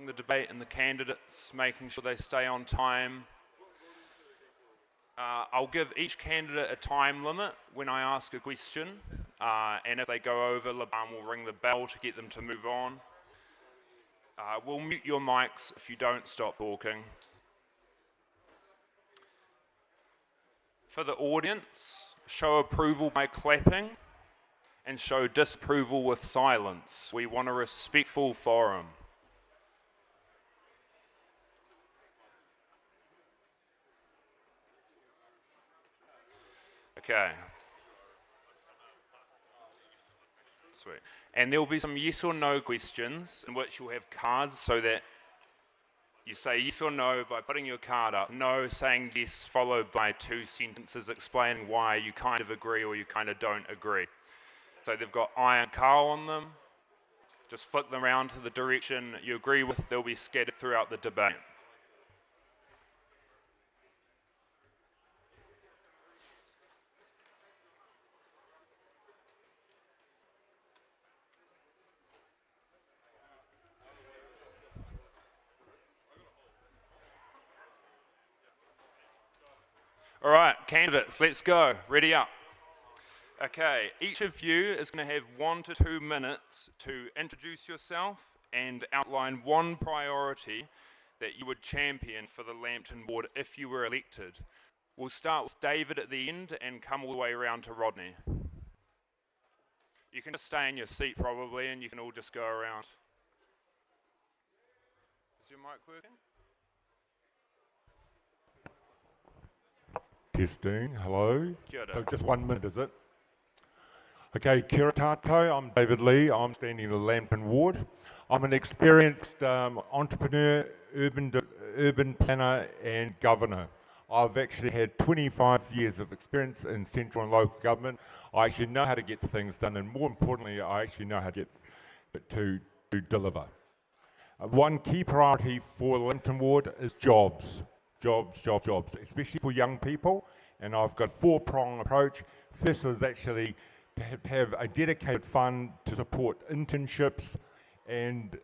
the debate and the candidates, making sure they stay on time. I'll give each candidate a time limit when I ask a question, and if they go over, Laban will ring the bell to get them to move on. We'll mute your mics if you don't stop talking. For the audience, show approval by clapping and show disapproval with silence. We want a respectful forum. Okay. Sweet. And there will be some yes or no questions in which you'll have cards so that you say yes or no by putting your card up. No saying yes followed by 2 sentences explaining why you kind of agree or you kind of don't agree. So they've got I and Carl on them. Just flip them around to the direction you agree with. They'll be scattered throughout the debate. All right, candidates, let's go. Ready up. Okay, each of you is going to have 1 to 2 minutes to introduce yourself and outline one priority that you would champion for the Lambton Ward if you were elected. We'll start with David at the end and come all the way around to Rodney. You can just stay in your seat probably and you can all just go around. Is your mic working? Testing, hello. Kia ora. So just 1 minute, is it? Okay, kia ora tātou, I'm David Lee, I'm standing in the Lambton Ward. I'm an experienced entrepreneur, urban planner and governor. I've actually had 25 years of experience in central and local government. I actually know how to get things done, and more importantly, I actually know how to get to deliver. One key priority for the Lambton Ward is jobs. Jobs, especially for young people, and I've got a 4-pronged approach. First is actually to have a dedicated fund to support internships and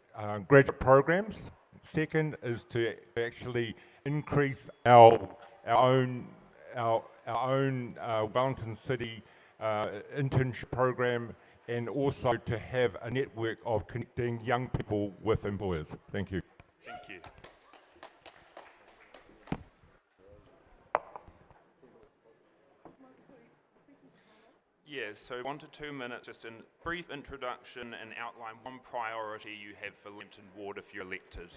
graduate programs. Second is to actually increase our own Wellington City internship program, and also to have a network of connecting young people with employers. Thank you. Thank you. Yeah, so 1 to 2 minutes, just a brief introduction and outline one priority you have for Lambton Ward if you're elected.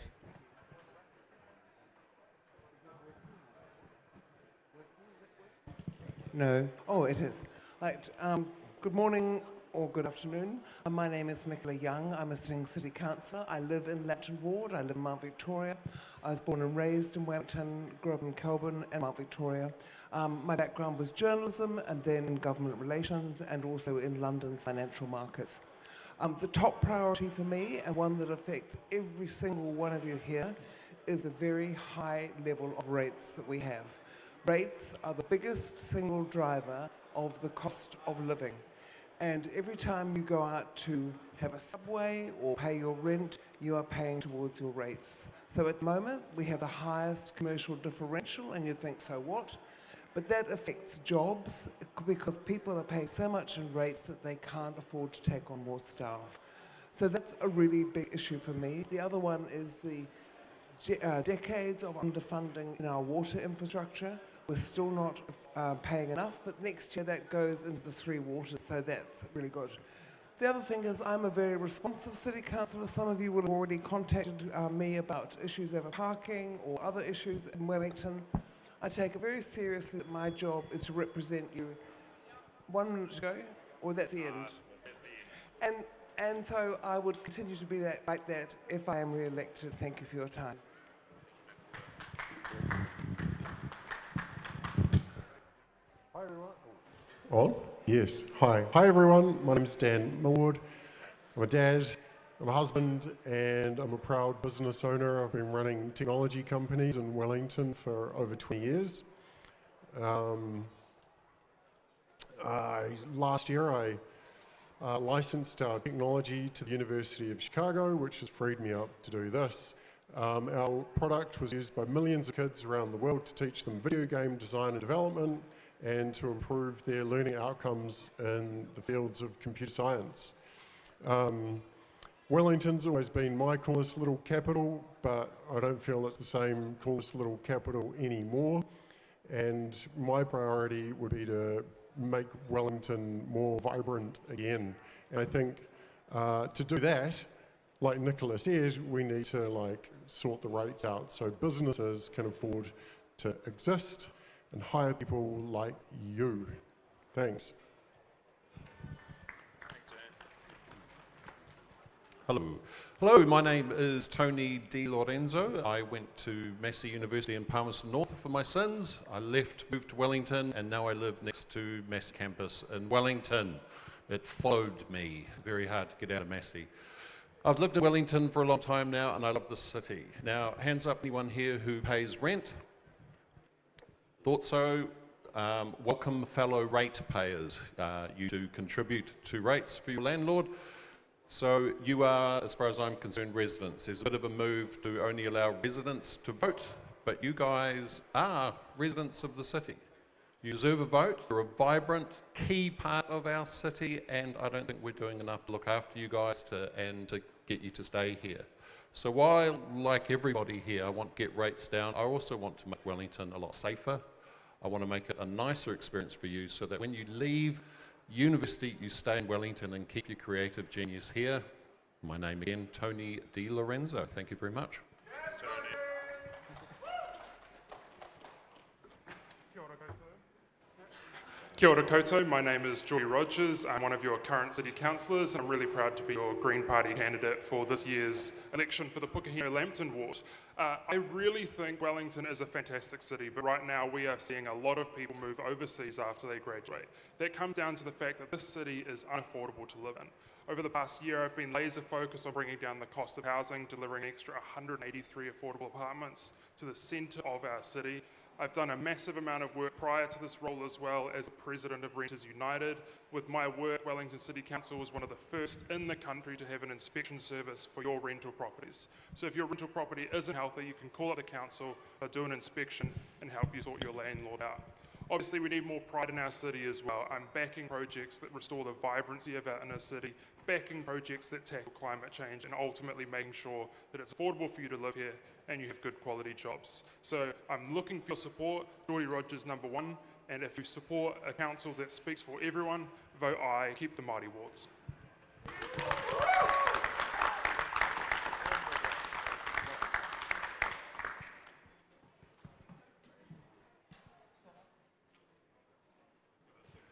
No. Oh, it is. Right. Good morning or good afternoon. My name is Nicola Young. I'm a sitting city councillor. I live in Lambton Ward. I live in Mount Victoria. I was born and raised in Wellington, grew up in Kelburn and Mount Victoria. My background was journalism and then in government relations and also in London's financial markets. The top priority for me, and one that affects every single one of you here, is the very high level of rates that we have. Rates are the biggest single driver of the cost of living. And every time you go out to have a subway or pay your rent, you are paying towards your rates. So at the moment, we have the highest commercial differential, and you think, so what? But that affects jobs because people are paying so much in rates that they can't afford to take on more staff. So that's a really big issue for me. The other one is the decades of underfunding in our water infrastructure. We're still not paying enough, but next year that goes into the 3 waters, so that's really good. The other thing is I'm a very responsive city councillor. Some of you will have already contacted me about issues over parking or other issues in Wellington. I take it very seriously that my job is to represent you. 1 minute to go, or that's the end? That's the end. And so I would continue to be like that if I am re-elected. Thank you for your time. Hi everyone. On? Yes. Hi. Hi everyone. My name's Dan Milward. I'm a dad, I'm a husband, and I'm a proud business owner. I've been running technology companies in Wellington for over 20 years. Last year I licensed our technology to the University of Chicago, which has freed me up to do this. Our product was used by millions of kids around the world to teach them video game design and development and to improve their learning outcomes in the fields of computer science. Wellington's always been my coolest little capital, but I don't feel it's the same coolest little capital anymore. And my priority would be to make Wellington more vibrant again. And I think to do that, like Nicola said, we need to sort the rates out so businesses can afford to exist and hire people like you. Thanks. Hello. Hello, my name is Tony Di Lorenzo. I went to Massey University in Palmerston North for my sins. I left, moved to Wellington, and now I live next to Massey campus in Wellington. It followed me. Very hard to get out of Massey. I've lived in Wellington for a long time now, and I love the city. Now, hands up anyone here who pays rent? Thought so. Welcome fellow ratepayers. You do contribute to rates for your landlord. So you are, as far as I'm concerned, residents. There's a bit of a move to only allow residents to vote, but you guys are residents of the city. You deserve a vote. You're a vibrant, key part of our city, and I don't think we're doing enough to look after you guys and to get you to stay here. So while, like everybody here, I want to get rates down, I also want to make Wellington a lot safer. I want to make it a nicer experience for you so that when you leave university, you stay in Wellington and keep your creative genius here. My name again, Tony Di Lorenzo. Thank you very much. Kia ora koutou, my name is Geordie Rogers. I'm one of your current city councillors, and I'm really proud to be your Green Party candidate for this year's election for the Lambton Ward. I really think Wellington is a fantastic city, but right now we are seeing a lot of people move overseas after they graduate. That comes down to the fact that this city is unaffordable to live in. Over the past year, I've been laser focused on bringing down the cost of housing, delivering an extra 183 affordable apartments to the centre of our city. I've done a massive amount of work prior to this role as well as the president of Renters United. With my work, Wellington City Council was one of the first in the country to have an inspection service for your rental properties. So if your rental property isn't healthy, you can call up the council, they'll do an inspection and help you sort your landlord out. Obviously, we need more pride in our city as well. I'm backing projects that restore the vibrancy of our inner city, backing projects that tackle climate change, and ultimately making sure that it's affordable for you to live here and you have good quality jobs. So I'm looking for your support. Geordie Rogers #1, and if you support a council that speaks for everyone, vote aye, keep the mighty wards.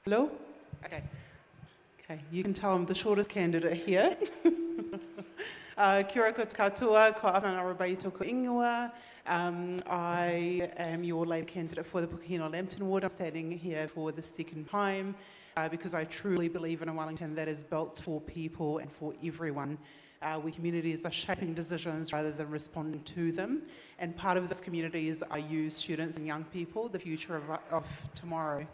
Hello? Okay. Okay, you can tell I'm the shortest candidate here. Kia ora koutou, ko Afnan Al-Rubayee tōku ingoa. I am your Labour candidate for the Lambton Ward. I'm standing here for the second time because I truly believe in a Wellington that is built for people and for everyone. Where communities are shaping decisions rather than responding to them. And part of this community is I use students and young people, the future of tomorrow.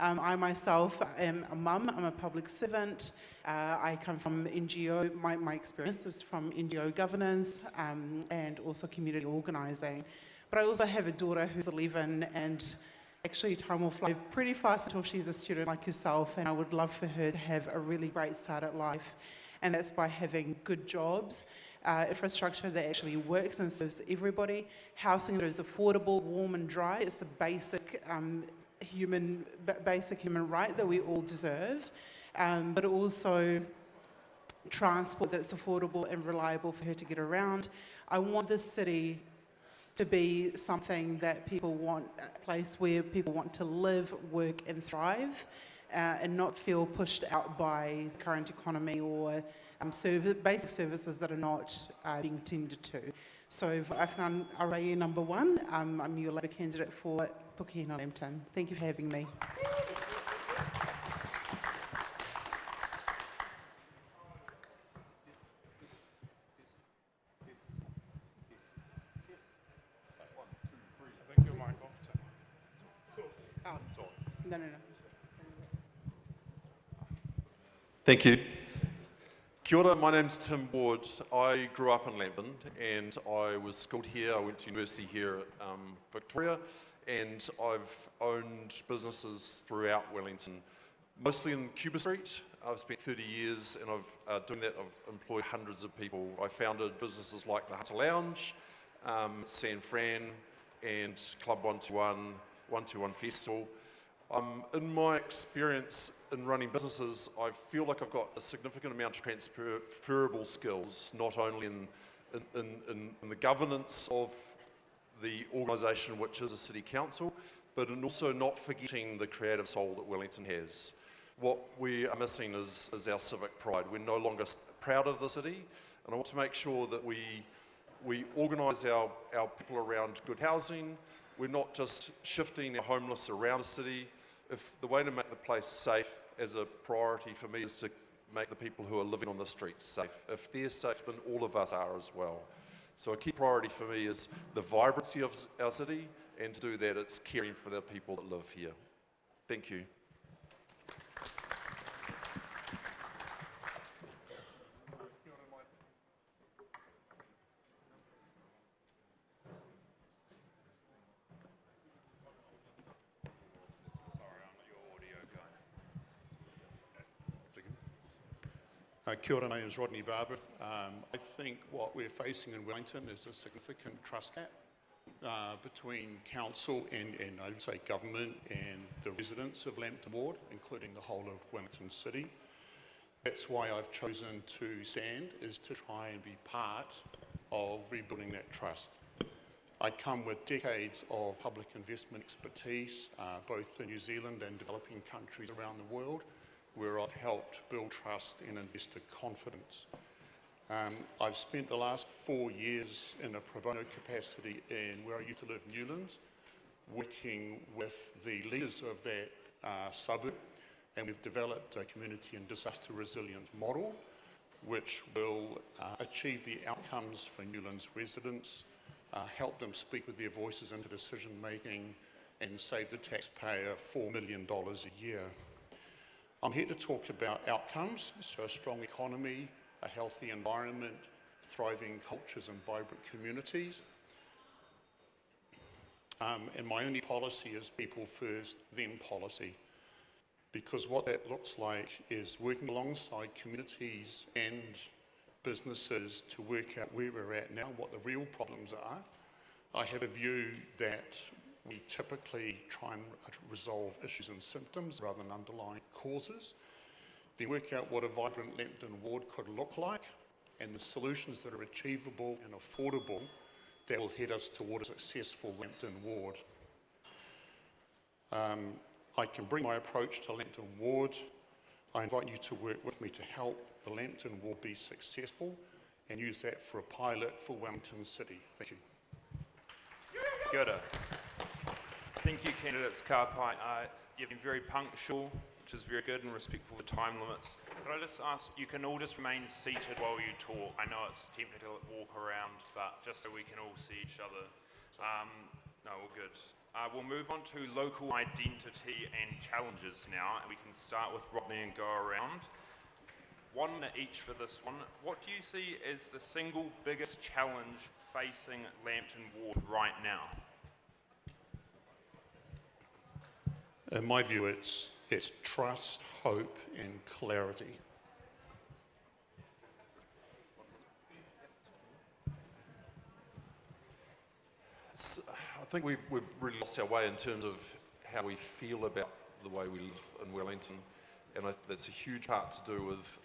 I myself am a mum, I'm a public servant. I come from NGO, my experience was from NGO governance and also community organising. But I also have a daughter who's 11, and actually time will fly pretty fast until she's a student like yourself, and I would love for her to have a really great start at life. And that's by having good jobs, infrastructure that actually works and serves everybody, housing that is affordable, warm and dry. It's the basic human right that we all deserve, but also transport that's affordable and reliable for her to get around. I want this city to be something that people want, a place where people want to live, work and thrive. And not feel pushed out by the current economy or basic services that are not being tended to. So for Afnan Al-Rubayee #1, I'm your Labour candidate for Lambton. Thank you for having me. I think your mic off, Tim. Oh, no. Thank you. Kia ora, my name's Tim Ward. I grew up in Lambton and I was schooled here. I went to university here at Victoria, and I've owned businesses throughout Wellington, mostly in Cuba Street. I've spent 30 years, and doing that, I've employed hundreds of people. I founded businesses like the Hunter Lounge, San Fran, and Club 121, 121 Festival. In my experience in running businesses, I feel like I've got a significant amount of transferable skills, not only in the governance of the organisation, which is a city council, but in also not forgetting the creative soul that Wellington has. What we are missing is our civic pride. We're no longer proud of the city, and I want to make sure that we organise our people around good housing. We're not just shifting our homeless around the city. If the way to make the place safe as a priority for me is to make the people who are living on the streets safe. If they're safe, then all of us are as well. So a key priority for me is the vibrancy of our city, and to do that, it's caring for the people that live here. Thank you. Kia ora, my name is Rodney Barber. I think what we're facing in Wellington is a significant trust gap between council and I'd say government and the residents of Lambton Ward, including the whole of Wellington City. That's why I've chosen to stand, is to try and be part of rebuilding that trust. I come with decades of public investment expertise, both in New Zealand and developing countries around the world, where I've helped build trust and investor confidence. I've spent the last 4 years in a pro bono capacity in where I used to live, Newlands, working with the leaders of that suburb, and we've developed a community and disaster resilience model which will achieve the outcomes for Newlands residents, help them speak with their voices into decision making, and save the taxpayer $4 million a year. I'm here to talk about outcomes, so a strong economy, a healthy environment, thriving cultures and vibrant communities. And my only policy is people first, then policy. Because what that looks like is working alongside communities and businesses to work out where we're at now, what the real problems are. I have a view that we typically try and resolve issues and symptoms rather than underlying causes. Then work out what a vibrant Lambton Ward could look like and the solutions that are achievable and affordable that will head us toward a successful Lambton Ward. I can bring my approach to Lambton Ward. I invite you to work with me to help the Lambton Ward be successful and use that for a pilot for Wellington City. Thank you. Kia ora. Thank you, candidates. Kāpai. You've been very punctual, which is very good, and respectful of the time limits. Could I just ask, you can all just remain seated while you talk. I know it's tempting to walk around, but just so we can all see each other. No, all good. We'll move on to local identity and challenges now, and we can start with Rodney and go around. 1 minute each for this one. What do you see as the single biggest challenge facing Lambton Ward right now? In my view, it's trust, hope, and clarity. I think we've really lost our way in terms of how we feel about the way we live in Wellington, and that's a huge part to do with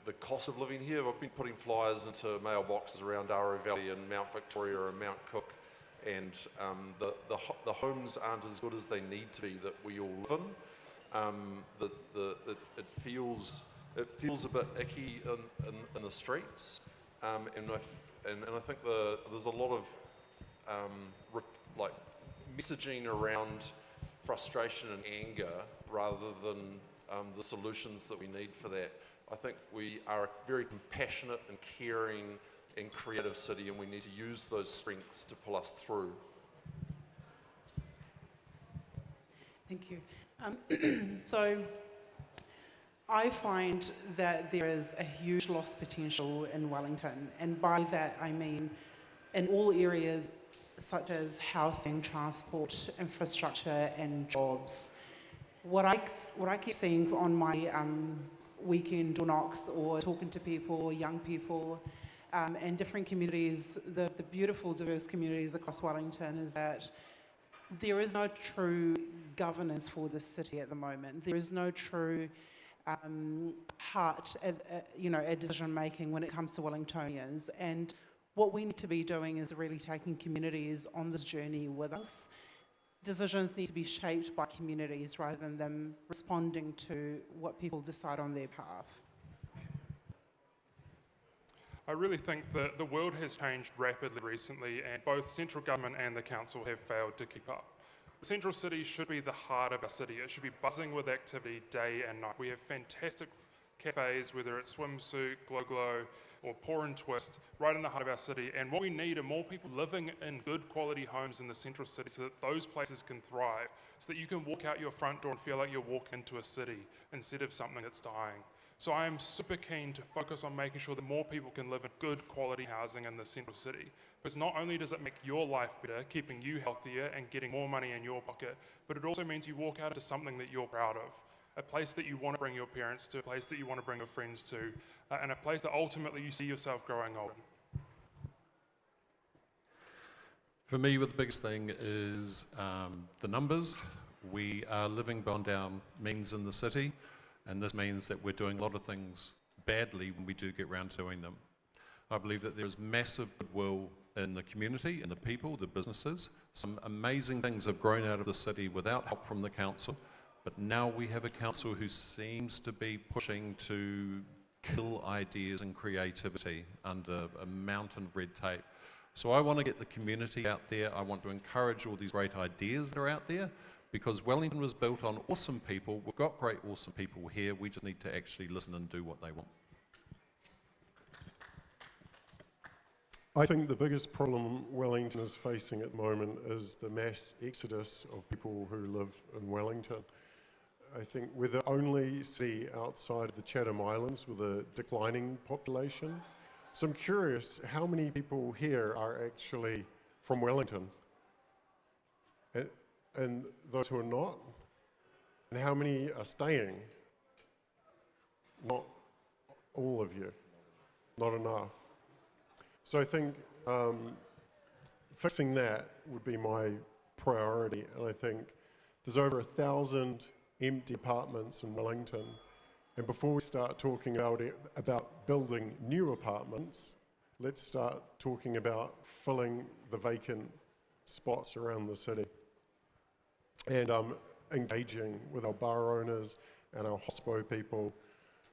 the cost of living here. I've been putting flyers into mailboxes around Aro Valley and Mount Victoria and Mount Cook, and the homes aren't as good as they need to be that we all live in. It feels a bit icky in the streets, and I think there's a lot of messaging around frustration and anger rather than the solutions that we need for that. I think we are a very compassionate and caring and creative city, and we need to use those strengths to pull us through. Thank you. So I find that there is a huge lost potential in Wellington, and by that I mean in all areas such as housing, transport, infrastructure and jobs. What I keep seeing on my weekend door knocks or talking to people, young people, and different communities, the beautiful diverse communities across Wellington, is that there is no true governance for the city at the moment. There is no true heart at decision making when it comes to Wellingtonians. And what we need to be doing is really taking communities on this journey with us. Decisions need to be shaped by communities rather than them responding to what people decide on their behalf. I really think that the world has changed rapidly recently, and both central government and the council have failed to keep up. The central city should be the heart of our city. It should be buzzing with activity day and night. We have fantastic cafes, whether it's Swimsuit, Glow Glow, or Pour and Twist, right in the heart of our city. And what we need are more people living in good quality homes in the central city so that those places can thrive, so that you can walk out your front door and feel like you're walking into a city instead of something that's dying. So I am super keen to focus on making sure that more people can live in good quality housing in the central city. Because not only does it make your life better, keeping you healthier and getting more money in your pocket, but it also means you walk out into something that you're proud of. A place that you want to bring your parents to, a place that you want to bring your friends to, and a place that ultimately you see yourself growing old in. For me, the biggest thing is the numbers. We are living beyond our means in the city, and this means that we're doing a lot of things badly when we do get around to doing them. I believe that there is massive goodwill in the community, in the people, the businesses. Some amazing things have grown out of the city without help from the council, but now we have a council who seems to be pushing to kill ideas and creativity under a mountain of red tape. So I want to get the community out there. I want to encourage all these great ideas that are out there, because Wellington was built on awesome people. We've got great, awesome people here. We just need to actually listen and do what they want. I think the biggest problem Wellington is facing at the moment is the mass exodus of people who live in Wellington. I think we're the only city outside of the Chatham Islands with a declining population. So I'm curious, how many people here are actually from Wellington? And those who are not? And how many are staying? Not all of you. Not enough. So I think fixing that would be my priority. And I think there's over 1,000 empty apartments in Wellington. And before we start talking about building new apartments, let's start talking about filling the vacant spots around the city. And engaging with our bar owners and our hospo people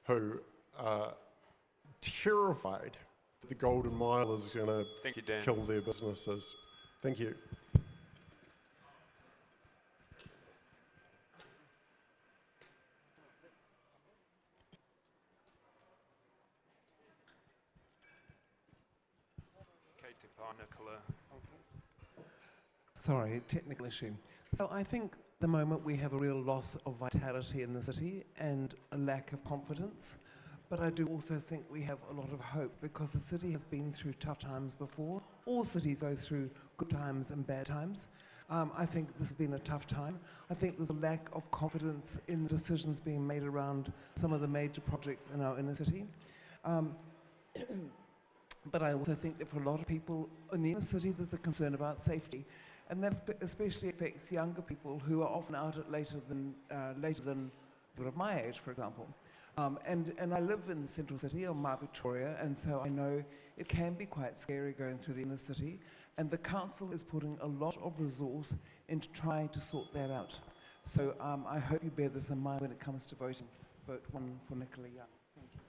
who are terrified that the Golden Mile is going to kill their businesses. Thank you. Nicola. Sorry, technical issue. So I think at the moment we have a real loss of vitality in the city and a lack of confidence. But I do also think we have a lot of hope because the city has been through tough times before. All cities go through good times and bad times. I think this has been a tough time. I think there's a lack of confidence in the decisions being made around some of the major projects in our inner city. But I also think that for a lot of people in the inner city, there's a concern about safety. And that especially affects younger people who are often out at later than people of my age, for example. And I live in the central city of Mount Victoria, and so I know it can be quite scary going through the inner city. And the council is putting a lot of resource into trying to sort that out. So I hope you bear this in mind when it comes to voting. Vote 1 for Nicola Young. Thank you.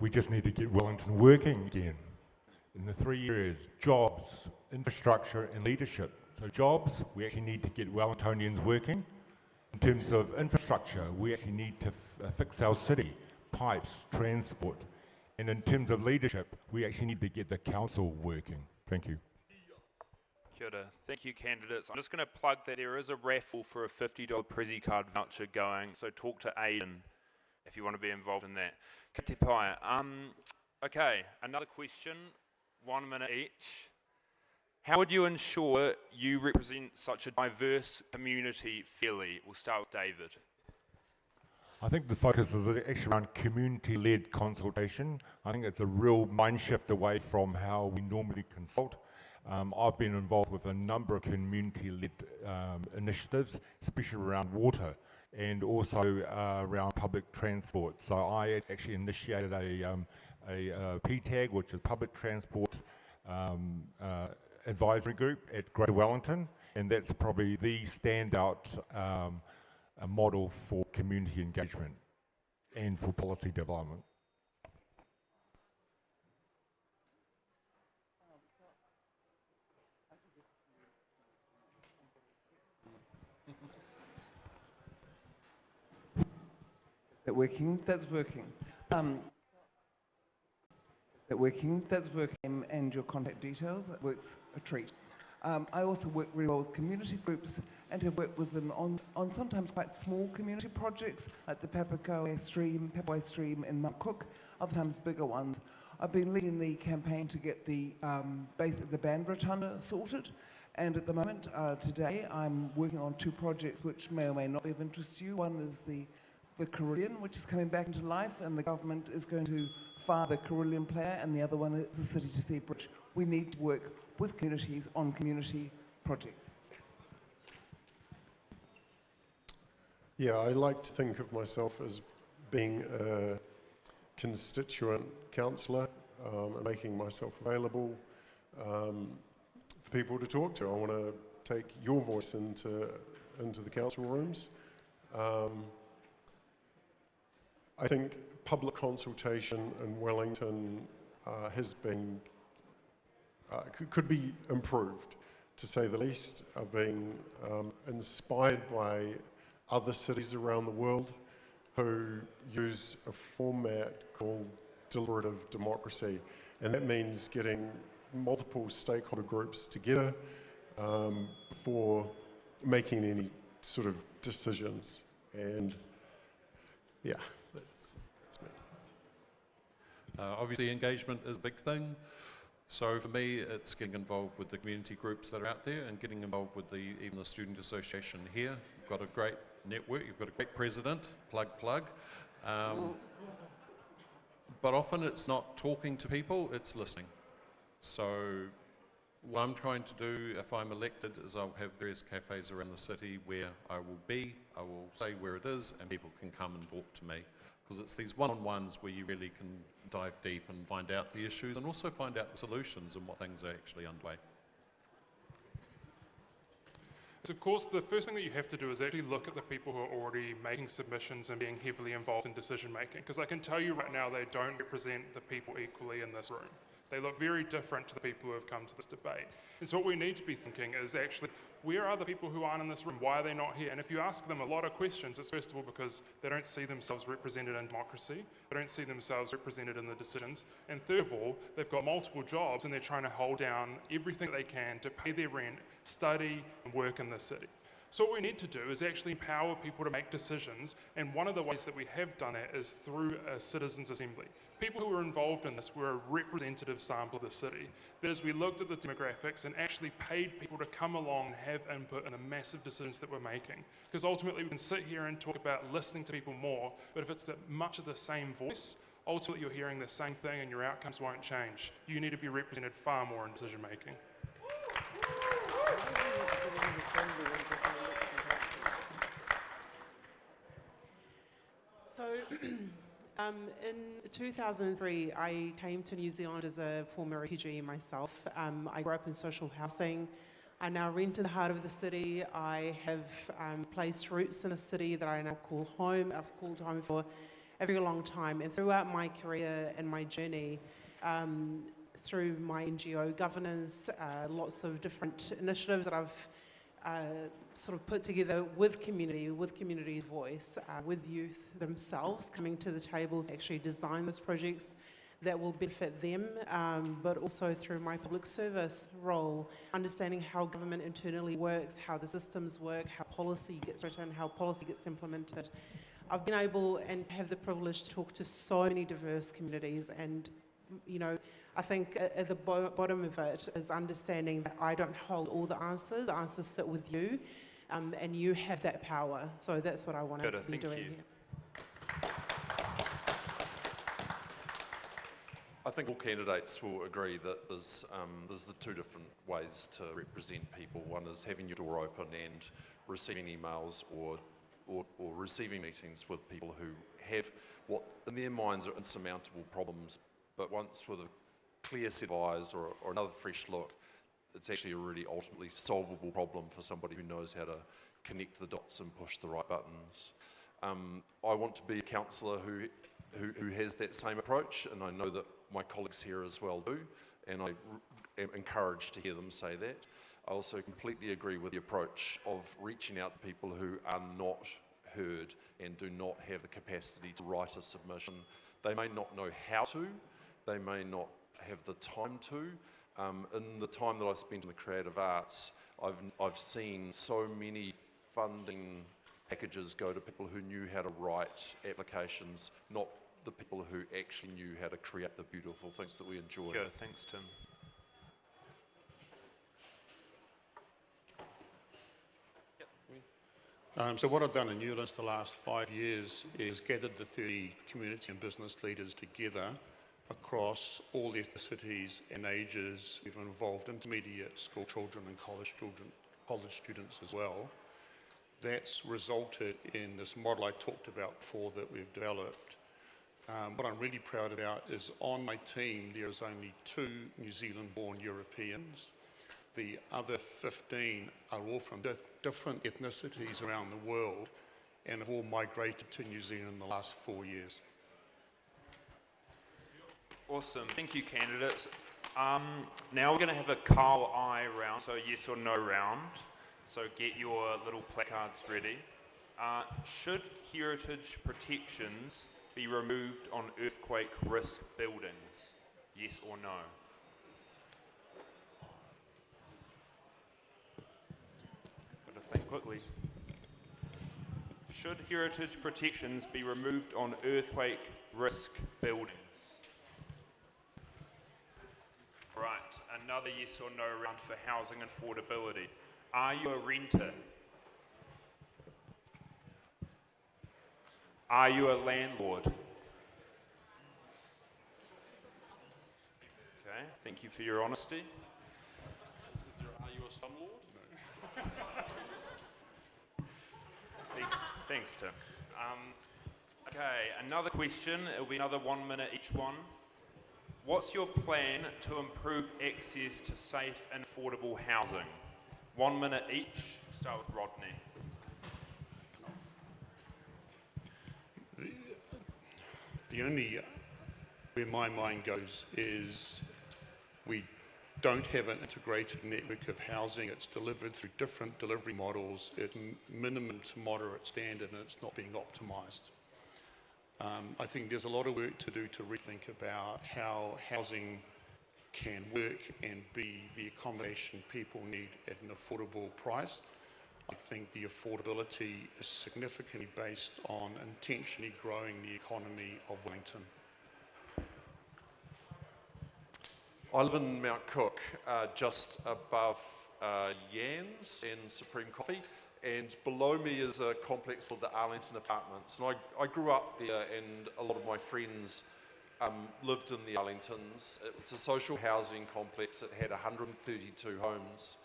We just need to get Wellington working again in the 3 areas: jobs, infrastructure and leadership. So jobs, we actually need to get Wellingtonians working. In terms of infrastructure, we actually need to fix our city, pipes, transport. And in terms of leadership, we actually need to get the council working. Thank you. Kia ora. Thank you, candidates. I'm just going to plug that there is a raffle for a $50 Prezi card voucher going, so talk to Aidan if you want to be involved in that. Ka te pai. Okay, another question, 1 minute each. How would you ensure you represent such a diverse community fairly? We'll start with David. I think the focus is actually around community-led consultation. I think it's a real mind shift away from how we normally consult. I've been involved with a number of community-led initiatives, especially around water and also around public transport. So I actually initiated a PTAG, which is Public Transport Advisory Group at Greater Wellington, and that's probably the standout a model for community engagement and for policy development. Is that working? That's working. Is that working? That's working. And your contact details, that works a treat. I also work really well with community groups and have worked with them on sometimes quite small community projects like the Papawai Stream in Mount Cook, other times bigger ones. I've been leading the campaign to get the the band rotunda sorted, and at the moment, today, I'm working on 2 projects which may or may not be of interest to you. One is the Carillon, which is coming back into life, and the government is going to fire the Carillon player, and the other one is the City to Sea Bridge. We need to work with communities on community projects. Yeah, I like to think of myself as being a constituent councillor and making myself available for people to talk to. I want to take your voice into the council rooms. I think public consultation in Wellington has been could be improved, to say the least. I've been inspired by other cities around the world who use a format called deliberative democracy, and that means getting multiple stakeholder groups together before making any sort of decisions. And yeah, that's me. Obviously, engagement is a big thing. So for me, it's getting involved with the community groups that are out there and getting involved with even the student association here. You've got a great network, you've got a great president, plug. But often it's not talking to people, it's listening. So what I'm trying to do if I'm elected is I'll have various cafes around the city where I will be, I will say where it is, and people can come and talk to me. Because it's these one-on-ones where you really can dive deep and find out the issues and also find out the solutions and what things are actually underway. So of course, the first thing that you have to do is actually look at the people who are already making submissions and being heavily involved in decision making. Because I can tell you right now, they don't represent the people equally in this room. They look very different to the people who have come to this debate. And so what we need to be thinking is actually, where are the people who aren't in this room? Why are they not here? And if you ask them a lot of questions, it's first of all because they don't see themselves represented in democracy. They don't see themselves represented in the decisions. And third of all, they've got multiple jobs and they're trying to hold down everything they can to pay their rent, study, and work in the city. So what we need to do is actually empower people to make decisions, and one of the ways that we have done it is through a citizens' assembly. People who were involved in this were a representative sample of the city. That is, we looked at the demographics and actually paid people to come along and have input in the massive decisions that we're making. Because ultimately we can sit here and talk about listening to people more, but if it's much of the same voice, ultimately you're hearing the same thing and your outcomes won't change. You need to be represented far more in decision making. So, in 2003, I came to New Zealand as a former refugee myself. I grew up in social housing. I now rent in the heart of the city. I have placed roots in a city that I now call home. I've called home for a very long time. And throughout my career and my journey, through my NGO governance, lots of different initiatives that I've sort of put together with community's voice, with youth themselves coming to the table to actually design those projects. that will benefit them, but also through my public service role, understanding how government internally works, how the systems work, how policy gets written, how policy gets implemented. I've been able and have the privilege to talk to so many diverse communities, and you know, I think at the bottom of it is understanding that I don't hold all the answers sit with you, and you have that power. So that's what I want to be doing here. I think all candidates will agree that there's the two different ways to represent people. One is having your door open and receiving emails or receiving meetings with people who have what in their minds are insurmountable problems, but once with a clear set of eyes or another fresh look, it's actually a really ultimately solvable problem for somebody who knows how to connect the dots and push the right buttons. I want to be a councillor who has that same approach, and I know that my colleagues here as well do, and I am encouraged to hear them say that. I also completely agree with the approach of reaching out to people who are not heard and do not have the capacity to write a submission. They may not know how to, they may not have the time to. In the time that I've spent in the creative arts, I've seen so many funding packages go to people who knew how to write applications, not the people who actually knew how to create the beautiful things that we enjoy. Good, thanks, Tim. So what I've done in Newlands the last 5 years is gathered the 30 community and business leaders together across all ethnicities and ages. We've involved intermediate school children and college students as well. That's resulted in this model I talked about before that we've developed. What I'm really proud about is on my team there is only 2 New Zealand-born Europeans. The other 15 are all from different ethnicities around the world and have all migrated to New Zealand in the last 4 years. Awesome, thank you candidates. Now we're going to have a Carl I round, so yes or no round. So get your little placards ready. Should heritage protections be removed on earthquake risk buildings? Yes or no? Got to think quickly. Should heritage protections be removed on earthquake risk buildings? Right, another yes or no round for housing affordability. Are you a renter? Are you a landlord? Okay, thank you for your honesty. Are you a slumlord? No. Thanks, Tim. Okay, another question. It'll be another 1 minute each one. What's your plan to improve access to safe and affordable housing? 1 minute each. Start with Rodney. The only where my mind goes is we don't have an integrated network of housing. It's delivered through different delivery models at minimum to moderate standard, and it's not being optimised. I think there's a lot of work to do to rethink about how housing can work and be the accommodation people need at an affordable price. I think the affordability is significantly based on intentionally growing the economy of Wellington. I live in Mount Cook, just above Yans and Supreme Coffee, and below me is a complex called the Arlington Apartments. And I grew up there, and a lot of my friends lived in the Arlingtons. It was a social housing complex. It had 132 homes.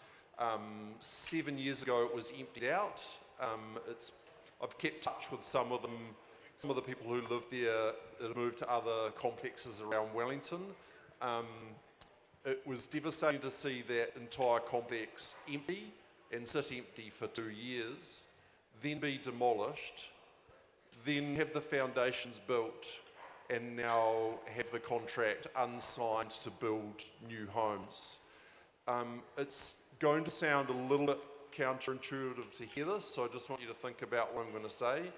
7 years ago, it was emptied out. I've kept touch with some of them. Some of the people who lived there that moved to other complexes around Wellington. It was devastating to see that entire complex empty and sit empty for 2 years, then be demolished, then have the foundations built, and now have the contract unsigned to build new homes. It's going to sound a little bit counterintuitive to hear this, so I just want you to think about what I'm going to say.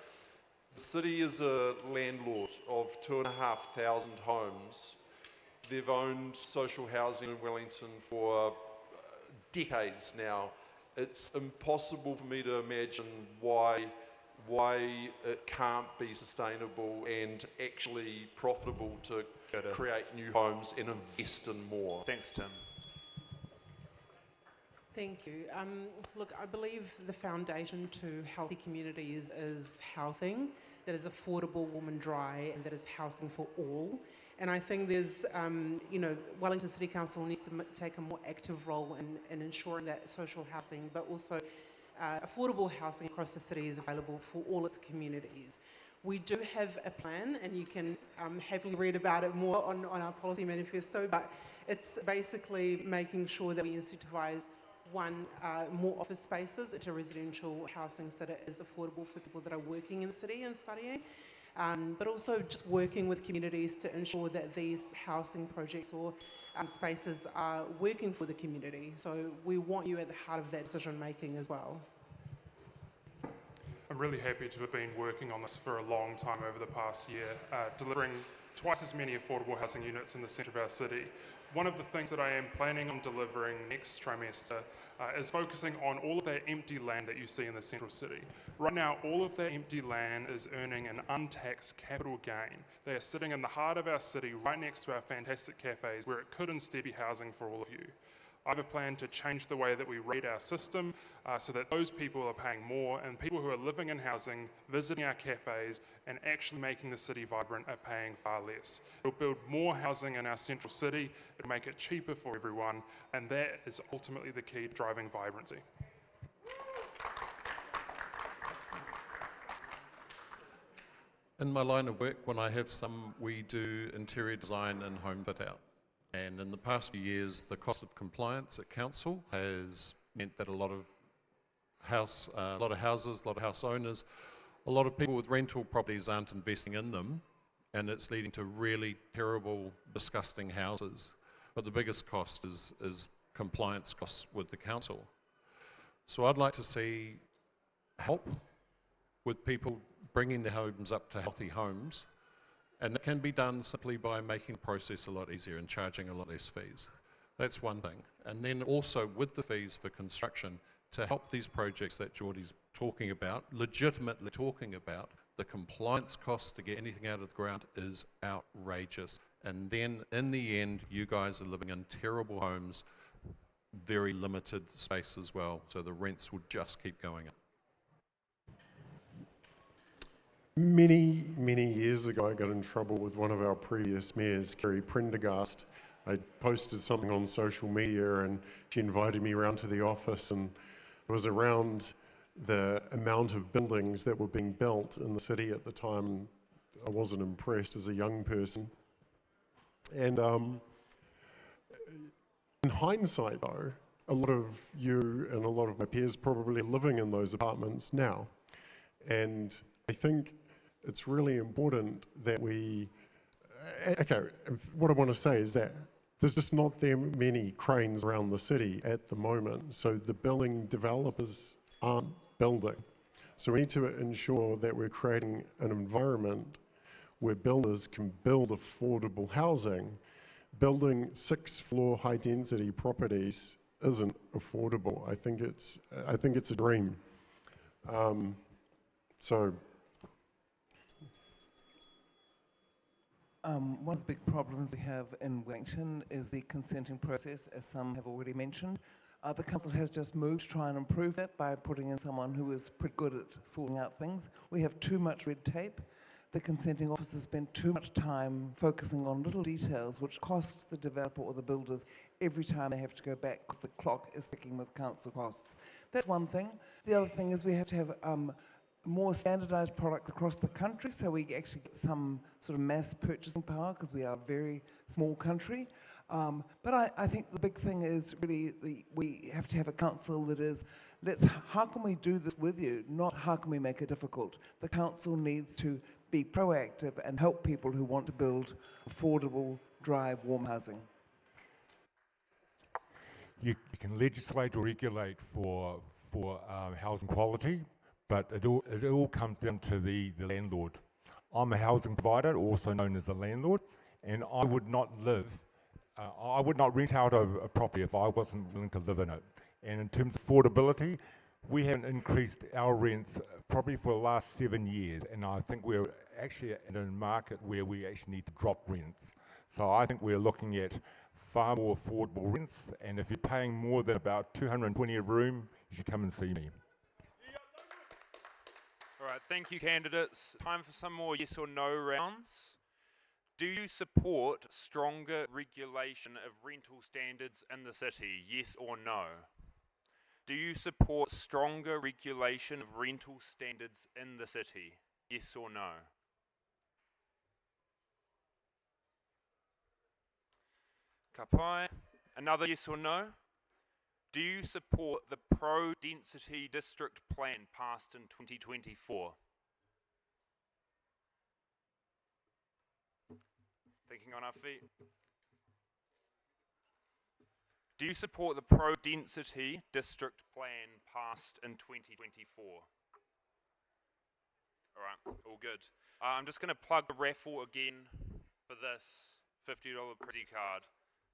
The city is a landlord of 2,500 homes, they've owned social housing in Wellington for decades now. It's impossible for me to imagine why it can't be sustainable and actually profitable to create new homes and invest in more. Thanks, Tim. Thank you. Look, I believe the foundation to healthy communities is housing that is affordable, warm and dry, and that is housing for all. And I think there's, Wellington City Council needs to take a more active role in ensuring that social housing, but also affordable housing across the city is available for all its communities. We do have a plan, and you can happily read about it more on our policy manifesto, but it's basically making sure that we incentivise more office spaces into residential housing so that it is affordable for people that are working in the city and studying, but also just working with communities to ensure that these housing projects or spaces are working for the community. So we want you at the heart of that decision making as well. I'm really happy to have been working on this for a long time over the past year, delivering twice as many affordable housing units in the centre of our city. One of the things that I am planning on delivering next trimester is focusing on all of that empty land that you see in the central city. Right now, all of that empty land is earning an untaxed capital gain. They are sitting in the heart of our city, right next to our fantastic cafes, where it could instead be housing for all of you. I have a plan to change the way that we rate our system so that those people are paying more, and people who are living in housing, visiting our cafes, and actually making the city vibrant are paying far less. It'll build more housing in our central city, it'll make it cheaper for everyone, and that is ultimately the key to driving vibrancy. In my line of work, when I have we do interior design and home fit out. And in the past few years, the cost of compliance at council has meant that a lot of houses, a lot of house owners, a lot of people with rental properties aren't investing in them, and it's leading to really terrible, disgusting houses. But the biggest cost is compliance costs with the council. So I'd like to see help with people bringing their homes up to healthy homes. And it can be done simply by making the process a lot easier and charging a lot less fees. That's one thing. And then also with the fees for construction, to help these projects that Geordie's talking about, legitimately talking about, the compliance costs to get anything out of the ground is outrageous. And then in the end, you guys are living in terrible homes, very limited space as well. So the rents will just keep going up. Many, many years ago, I got in trouble with one of our previous mayors, Kerry Prendergast. I posted something on social media and she invited me around to the office, and it was around the amount of buildings that were being built in the city at the time. I wasn't impressed as a young person. And in hindsight, though, a lot of you and a lot of my peers probably living in those apartments now. And I think it's really important that we, what I want to say is that there's just not that many cranes around the city at the moment, so the building developers aren't building. So we need to ensure that we're creating an environment where builders can build affordable housing. Building 6-floor high-density properties isn't affordable. I think it's a dream. One of the big problems we have in Wellington is the consenting process, as some have already mentioned. The council has just moved to try and improve that by putting in someone who is pretty good at sorting out things. We have too much red tape. The consenting officers spend too much time focusing on little details which cost the developer or the builders every time they have to go back because the clock is ticking with council costs. That's one thing. The other thing is we have to have more standardised product across the country, so we actually get some sort of mass purchasing power because we are a very small country. But I think the big thing is really we have to have a council that is, how can we do this with you, not how can we make it difficult. The council needs to be proactive and help people who want to build affordable, dry, warm housing. You can legislate or regulate for housing quality, but it all comes down to the landlord. I'm a housing provider, also known as a landlord, and I would not live I would not rent out a property if I wasn't willing to live in it. And in terms of affordability, we haven't increased our rents probably for the last 7 years, and I think we're actually in a market where we actually need to drop rents. So I think we're looking at far more affordable rents, and if you're paying more than about $220 a room, you should come and see me. All right, thank you, candidates. Time for some more yes or no rounds. Do you support stronger regulation of rental standards in the city, yes or no? Do you support stronger regulation of rental standards in the city, yes or no? Ka pai. Another yes or no? Do you support the pro-density district plan passed in 2024? Thinking on our feet. Do you support the pro-density district plan passed in 2024? All right, all good. I'm just going to plug the raffle again for this $50 Prezi card.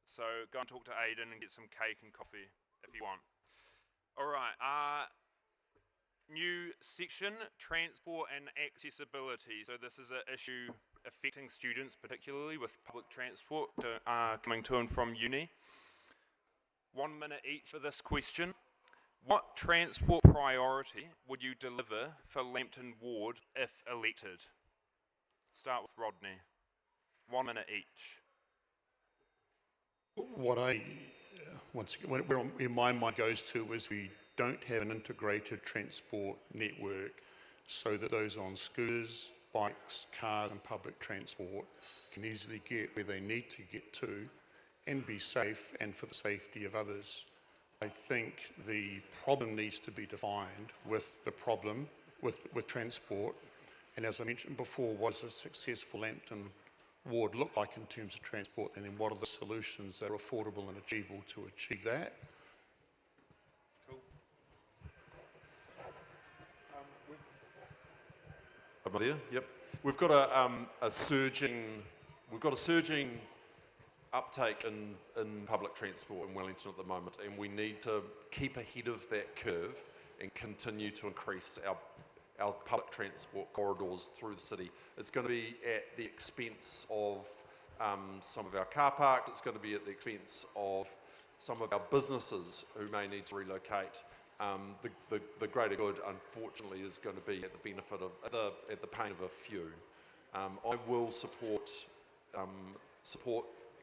So go and talk to Aidan and get some cake and coffee if you want. All right, new section, transport and accessibility. So this is an issue affecting students, particularly with public transport coming to and from uni. 1 minute each for this question. What transport priority would you deliver for Lambton Ward if elected? Start with Rodney. 1 minute each. What once again, where my mind goes to is we don't have an integrated transport network so that those on scooters, bikes, cars and public transport can easily get where they need to get to and be safe and for the safety of others. I think the problem needs to be defined with the problem with transport, and as I mentioned before, what does a successful Lambton Ward look like in terms of transport, and then what are the solutions that are affordable and achievable to achieve that? Cool. Am I there? Yep. We've got a surging uptake in public transport in Wellington at the moment, and we need to keep ahead of that curve and continue to increase our public transport corridors through the city. It's going to be at the expense of some of our car parks. It's going to be at the expense of some of our businesses who may need to relocate. The greater good, unfortunately, is going to be at the benefit of at the pain of a few. I will support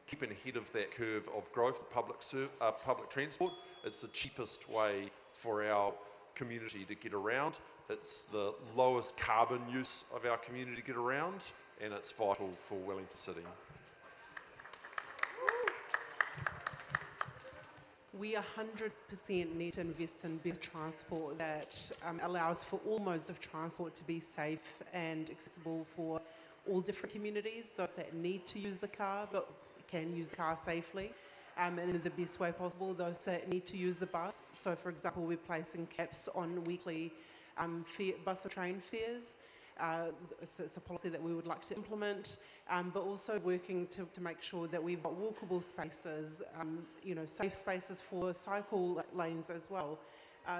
keeping ahead of that curve of growth of public transport. It's the cheapest way for our community to get around. It's the lowest carbon use of our community to get around, and it's vital for Wellington City. We 100% need to invest in better transport that allows for all modes of transport to be safe and accessible for all different communities, those that need to use the car but can use the car safely and in the best way possible, those that need to use the bus. So for example, we're placing caps on weekly bus and train fares. It's a policy that we would like to implement, but also working to make sure that we've got walkable spaces, safe spaces for cycle lanes as well,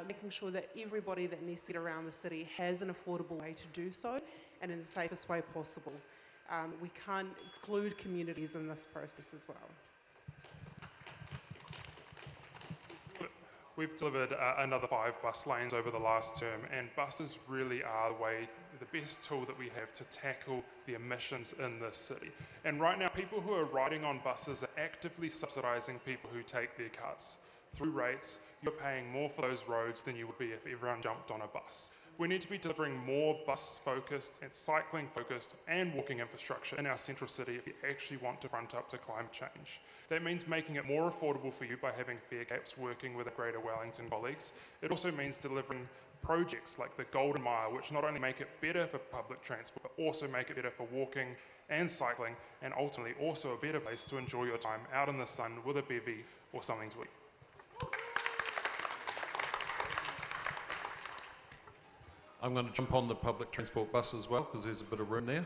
making sure that everybody that needs to get around the city has an affordable way to do so and in the safest way possible. We can't exclude communities in this process as well. We've delivered another 5 bus lanes over the last term, and buses really are the best tool that we have to tackle the emissions in this city. And right now, people who are riding on buses are actively subsidising people who take their cars. Through rates, you're paying more for those roads than you would be if everyone jumped on a bus. We need to be delivering more bus-focused and cycling-focused and walking infrastructure in our central city if we actually want to front up to climate change. That means making it more affordable for you by having fare caps, working with our Greater Wellington colleagues. It also means delivering projects like the Golden Mile, which not only make it better for public transport, but also make it better for walking and cycling, and ultimately also a better place to enjoy your time out in the sun with a bevy or something to eat. I'm going to jump on the public transport bus as well because there's a bit of room there,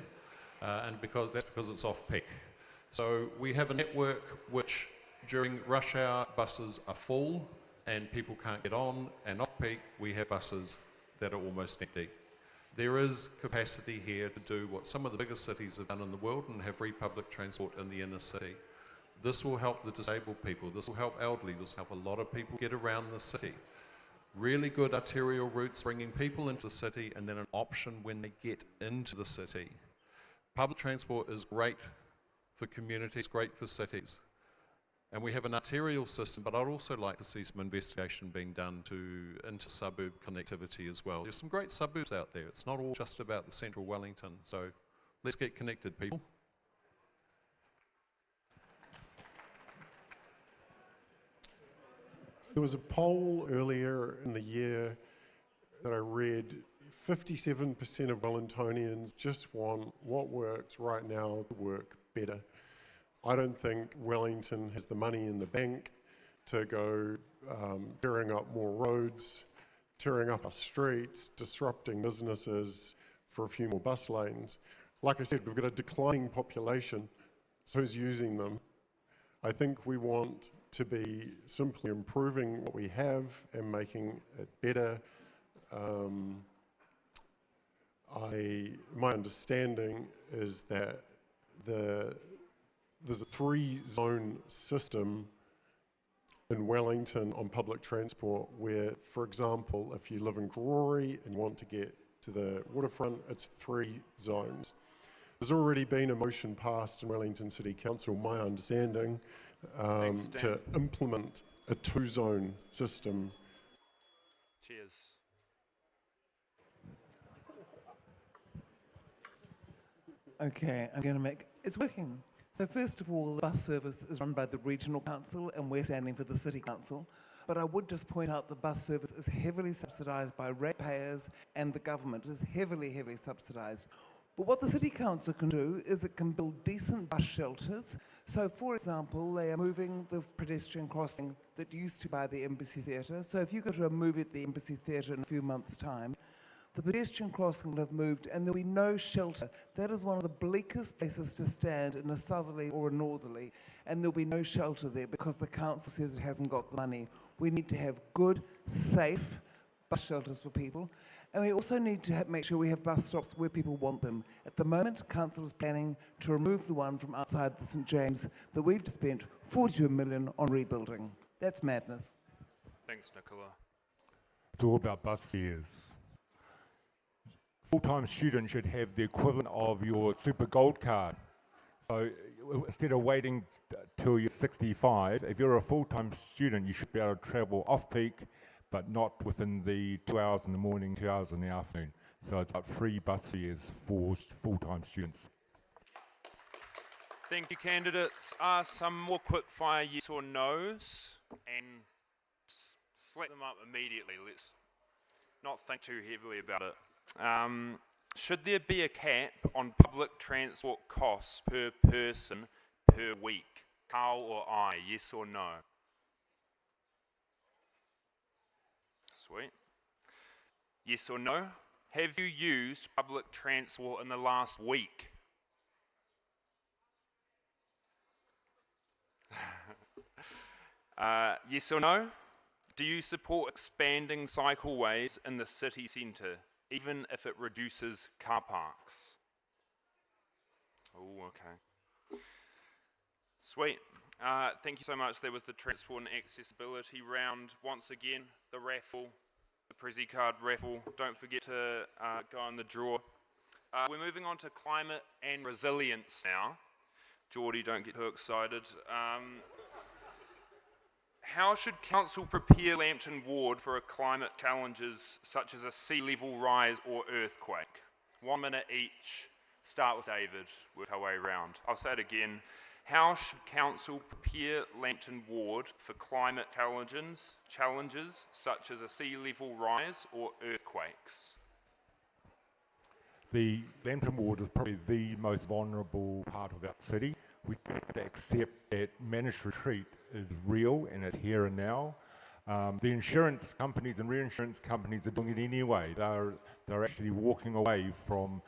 and because it's off peak. So we have a network which during rush hour buses are full and people can't get on, and off peak we have buses that are almost empty. There is capacity here to do what some of the biggest cities have done in the world and have free public transport in the inner city. This will help the disabled people, this will help elderly, this will help a lot of people get around the city. Really good arterial routes bringing people into the city, and then an option when they get into the city. Public transport is great for communities, great for cities. And we have an arterial system, but I'd also like to see some investigation being done into suburb connectivity as well. There's some great suburbs out there. It's not all just about the central Wellington. So let's get connected, people. There was a poll earlier in the year that I read. 57% of Wellingtonians just want what works right now to work better. I don't think Wellington has the money in the bank to go tearing up more roads, tearing up our streets, disrupting businesses for a few more bus lanes. Like I said, we've got a declining population, so who's using them? I think we want to be simply improving what we have and making it better. My understanding is that there's a 3-zone system in Wellington on public transport where, for example, if you live in Geordie and want to get to the waterfront, it's 3 zones. There's already been a motion passed in Wellington City Council, my understanding, to implement a 2-zone system. Cheers. Okay, I'm going to make, it's working. So first of all, the bus service is run by the Regional Council and we're standing for the City Council. But I would just point out the bus service is heavily subsidised by ratepayers and the government. It is heavily, heavily subsidised. But what the City Council can do is it can build decent bus shelters. So for example, they are moving the pedestrian crossing that used to be by the Embassy Theatre. So if you go to a movie at the Embassy Theatre in a few months' time, the pedestrian crossing will have moved and there'll be no shelter. That is one of the bleakest places to stand in a southerly or a northerly, and there'll be no shelter there because the council says it hasn't got the money. We need to have good, safe bus shelters for people, and we also need to make sure we have bus stops where people want them. At the moment, council is planning to remove the one from outside the St James that we've spent 42 million on rebuilding. That's madness. Thanks, Nicola. It's all about bus fares. Full-time students should have the equivalent of your Super Gold card. So instead of waiting till you're 65, if you're a full-time student, you should be able to travel off-peak, but not within the 2 hours in the morning, 2 hours in the afternoon. So it's about free bus fares for full-time students. Thank you, candidates. Some more quick-fire yes or no's, and slap them up immediately. Let's not think too heavily about it. Should there be a cap on public transport costs per person per week? Carl or I, yes or no? Sweet. Yes or no? Have you used public transport in the last week? Yes or no? Do you support expanding cycleways in the city centre, even if it reduces car parks? Oh, okay. Sweet. Thank you so much. There was the transport and accessibility round. Once again, the raffle, the Prezi card raffle. Don't forget to go on the draw. We're moving on to climate and resilience now. Geordie, don't get too excited. How should council prepare Lambton Ward for climate challenges such as a sea level rise or earthquake? 1 minute each. Start with David, work our way around. I'll say it again. How should council prepare Lambton Ward for climate challenges such as a sea level rise or earthquakes? The Lambton Ward is probably the most vulnerable part of our city. We have to accept that managed retreat is real and it's here and now. The insurance companies and reinsurance companies are doing it anyway. They're actually walking away from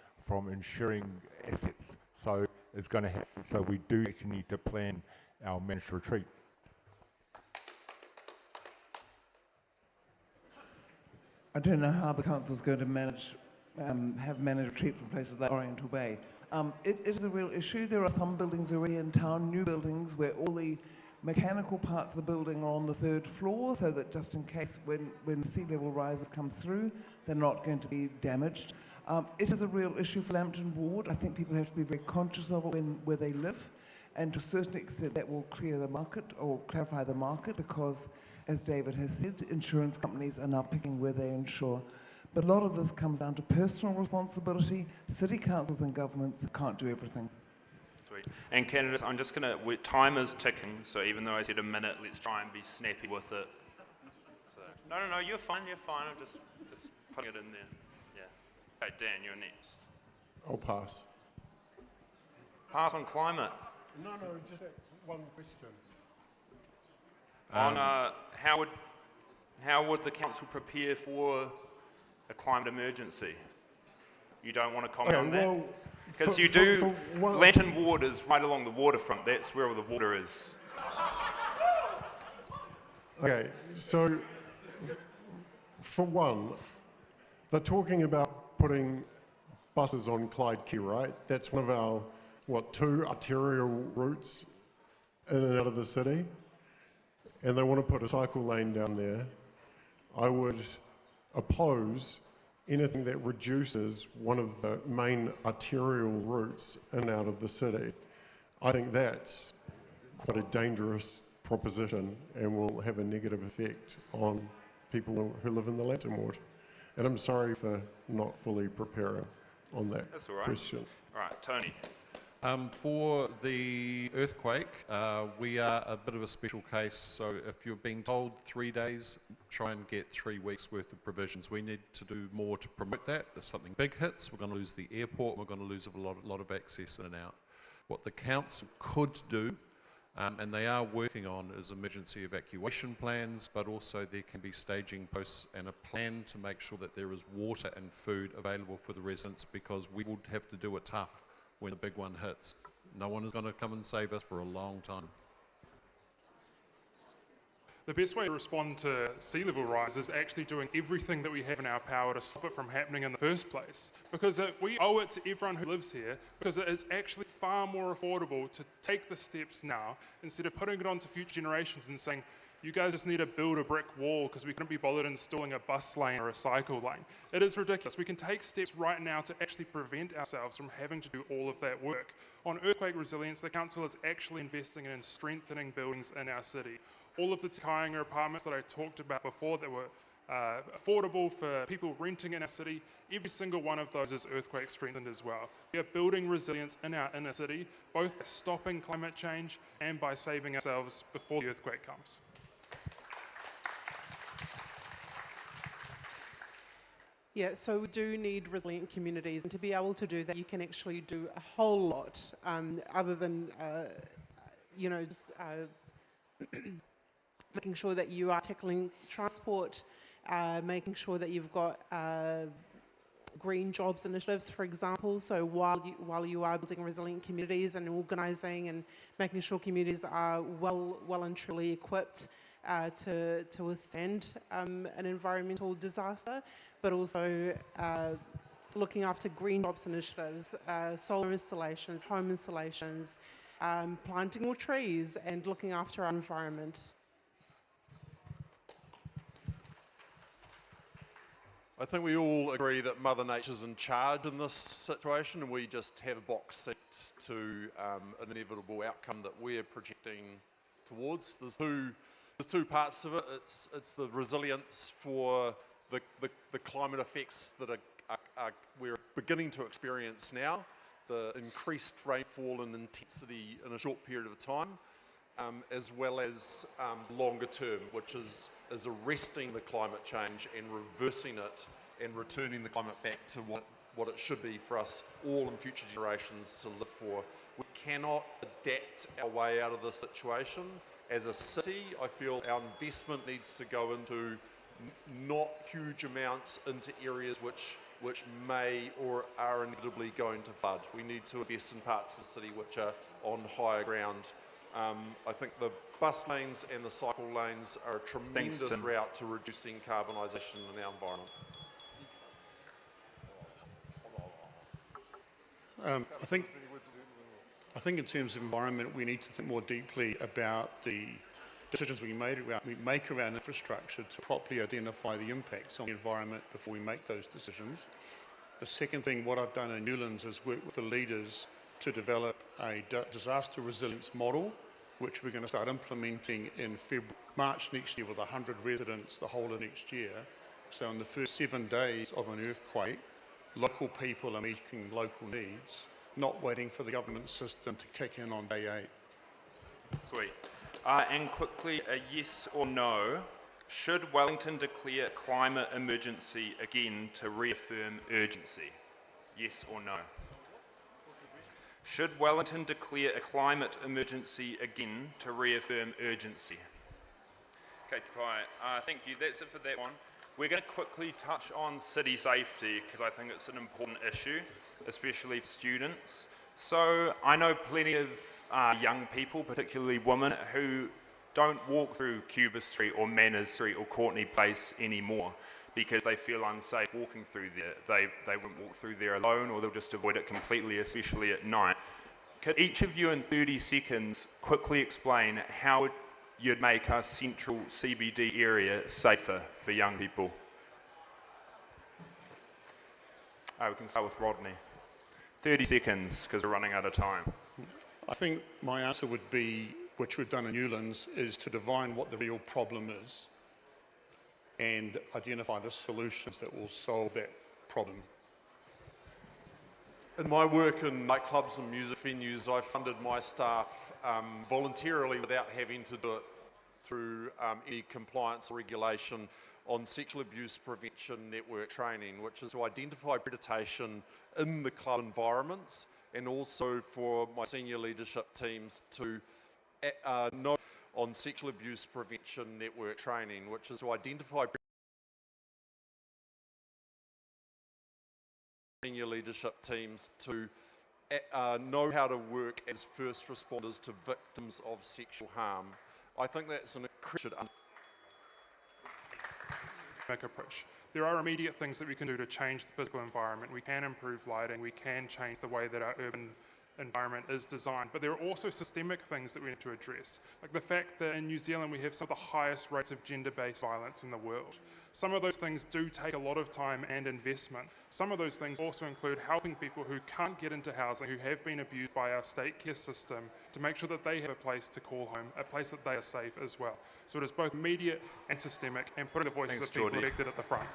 insuring assets. So is going to happen. So we do actually need to plan our managed retreat. I don't know how the council's going to manage, have managed retreat from places like Oriental Bay. It is a real issue. There are some buildings already in town, new buildings, where all the mechanical parts of the building are on the 3rd floor, so that just in case when sea level rises come through, they're not going to be damaged. It is a real issue for Lambton Ward. I think people have to be very conscious of it where they live, and to a certain extent that will clear the market or clarify the market, because, as David has said, insurance companies are now picking where they insure. But a lot of this comes down to personal responsibility. City councils and governments can't do everything. Sweet. And candidates, I'm just going to, time is ticking, so even though I said a minute, let's try and be snappy with it. So, no, you're fine, I'm just putting it in there. Yeah. Okay, Dan, you're next. I'll pass. Pass on climate. No, just that one question. On how would the council prepare for a climate emergency? You don't want to comment on that? Well, because you do, Lambton Ward is right along the waterfront. That's where all the water is. Okay, so for one, they're talking about putting buses on Clyde Quay, right? That's one of our, 2 arterial routes in and out of the city. And they want to put a cycle lane down there. I would oppose anything that reduces one of the main arterial routes in and out of the city. I think that's quite a dangerous proposition and will have a negative effect on people who live in the Lambton Ward. And I'm sorry for not fully preparing on that That's all right. question. All right, Tony. For the earthquake, we are a bit of a special case, so if you're being told 3 days, try and get 3 weeks worth of provisions. We need to do more to promote that. If something big hits, we're going to lose the airport, we're going to lose a lot of access in and out. What the council could do, and they are working on, is emergency evacuation plans, but also there can be staging posts and a plan to make sure that there is water and food available for the residents, because we would have to do it tough when the big one hits. No one is going to come and save us for a long time. The best way to respond to sea level rise is actually doing everything that we have in our power to stop it from happening in the first place. Because we owe it to everyone who lives here, because it is actually far more affordable to take the steps now instead of putting it onto future generations and saying, you guys just need to build a brick wall because we couldn't be bothered installing a bus lane or a cycle lane. It is ridiculous. We can take steps right now to actually prevent ourselves from having to do all of that work. On earthquake resilience, the council is actually investing in strengthening buildings in our city. All of the Te Whanganui-a-Tara apartments that I talked about before that were affordable for people renting in our city, every single one of those is earthquake strengthened as well. We are building resilience in our inner city, both by stopping climate change and by saving ourselves before the earthquake comes. Yeah, so we do need resilient communities, and to be able to do that, you can actually do a whole lot other than, making sure that you are tackling transport, making sure that you've got green jobs initiatives, for example. So while you are building resilient communities and organising and making sure communities are well and truly equipped to withstand an environmental disaster, but also looking after green jobs initiatives, solar installations, home installations, planting more trees, and looking after our environment. I think we all agree that Mother Nature's in charge in this situation, and we just have a box seat to an inevitable outcome that we're projecting towards. There's two parts of it. It's the resilience for the climate effects that we're beginning to experience now, the increased rainfall and intensity in a short period of time, as well as longer term, which is arresting the climate change and reversing it and returning the climate back to what it should be for us all in future generations to live for. We cannot adapt our way out of this situation. As a city, I feel our investment needs to go into not huge amounts into areas which which may or are inevitably going to flood. We need to invest in parts of the city which are on higher ground. I think the bus lanes and the cycle lanes are a tremendous route to reducing carbonisation in our environment. I think in terms of environment, we need to think more deeply about the decisions we make around infrastructure to properly identify the impacts on the environment before we make those decisions. The second thing, what I've done in Newlands is work with the leaders to develop a disaster resilience model, which we're going to start implementing in March next year with 100 residents the whole of next year. So in the first 7 days of an earthquake, local people are meeting local needs, not waiting for the government system to kick in on day 8. Sweet. And quickly, a yes or no. Should Wellington declare climate emergency again to reaffirm urgency? Yes or no? Should Wellington declare a climate emergency again to reaffirm urgency? Okay, Takai, thank you. That's it for that one. We're going to quickly touch on city safety because I think it's an important issue, especially for students. So I know plenty of young people, particularly women, who don't walk through Cuba Street or Manners Street or Courtney Place anymore because they feel unsafe walking through there. They won't walk through there alone, or they'll just avoid it completely, especially at night. Could each of you in 30 seconds quickly explain how you'd make our central CBD area safer for young people? We can start with Rodney. 30 seconds, because we're running out of time. I think my answer would be, which we've done in Newlands, is to define what the real problem is and identify the solutions that will solve that problem. In my work in nightclubs and music venues, I funded my staff voluntarily without having to do it through any compliance or regulation on sexual abuse prevention network training, which is to identify predation in the club environments, and also for my senior leadership teams to know on sexual abuse prevention network training, which is to identify senior leadership teams to know how to work as first responders to victims of sexual harm. I think that's an incredible approach. There are immediate things that we can do to change the physical environment. We can improve lighting, we can change the way that our urban environment is designed, but there are also systemic things that we need to address, like the fact that in New Zealand we have some of the highest rates of gender-based violence in the world. Some of those things do take a lot of time and investment. Some of those things also include helping people who can't get into housing, who have been abused by our state care system, to make sure that they have a place to call home, a place that they are safe as well. So it is both immediate and systemic, and putting the voices of people affected at the front.